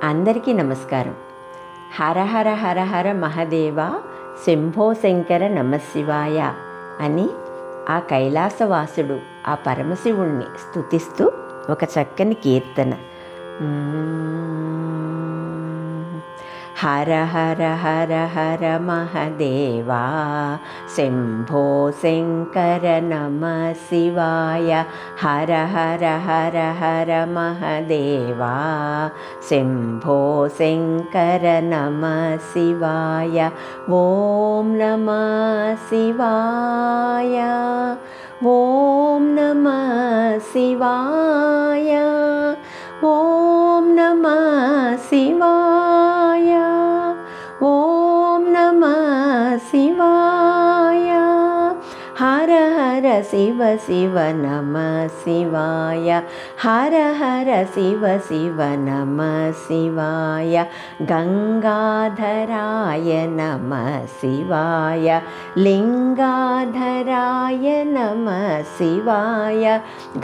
అందరికీ నమస్కారం. హర హర హర హర మహదేవ శంభో శంకర నమశివాయ అని ఆ కైలాసవాసుడు ఆ పరమశివుణ్ణి స్తుతిస్తూ ఒక చక్కని కీర్తన. హర హర హర హర మహదేవా శంభో శంకర నమ శివాయ. హర హర హర హర మహదేవా శంభో శంకర నమ శివాయ. ఓం నమ శివాయ, ఓం నమ శివాయ, ఓం నమ శివాయ, ఓం నమ శివాయ. హర హర శివ శివ నమ శివాయ, హర హర శివ శివ నమ శివాయ. గంగాధరాయ నమ శివాయ, లింగాధరాయ నమ శివాయ.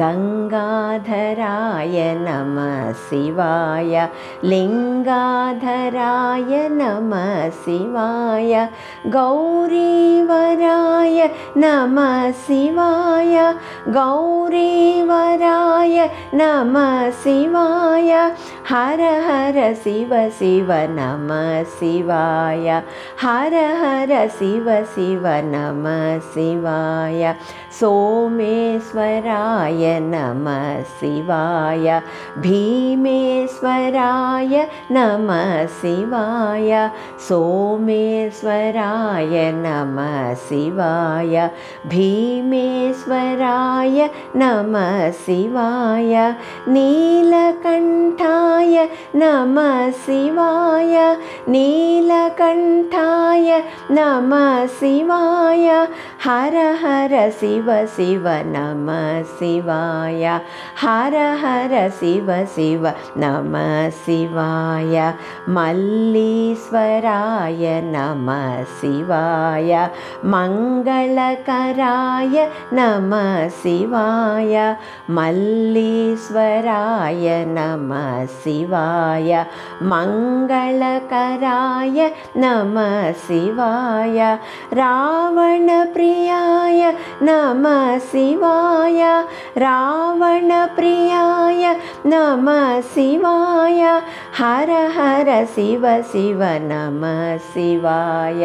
గంగాధరాయ నమ శివాయ, లింగాధరాయ నమ శివాయ. గౌరీవరాయ నమ శివాయ, గౌరీవరాయ నమ శివాయ. హర హర శివ శివ నమ శివాయ, హర హర శివ శివ నమ శివాయ. సోమేశ్వరాయ నమ శివాయ, భీమేశ్వరాయ నమ శివాయ. సోమేశ్వరాయ నమ శివాయ, భీమేశ్వరాయ నమ శివాయ. నీలకంఠాయ నమ శివాయ, నీలకంఠాయ నమ శివాయ. హర హర శివ శివ నమ శివాయ, హర హర శివ శివ నమ శివాయ. మల్లీశ్వరాయ నమ శివాయ, మంగళకరాయ నమ శివాయ. మల్లీశ్వరాయ నమ శివాయ, మంగళకరాయ నమ శివాయ. రావణ ప్రియాయ నమ శివాయ, రావణ ప్రియాయ నమ శివాయ. హర హర శివ శివ నమ శివాయ,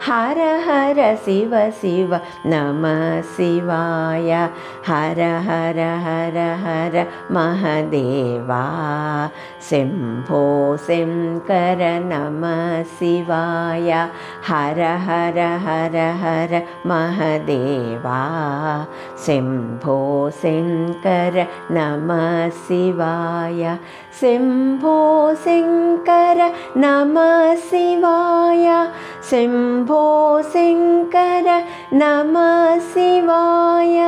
హర హర శివ శివ నమ శివాయ. హర హర హర హర మహదేవా శంభో శంకర నమ శివాయ. హర హర హర హర మహదేవా శంభో శంకర నమ శివాయ. శంభో శంకర నమ శివాయ, శంభో శంకర నమ శివాయ.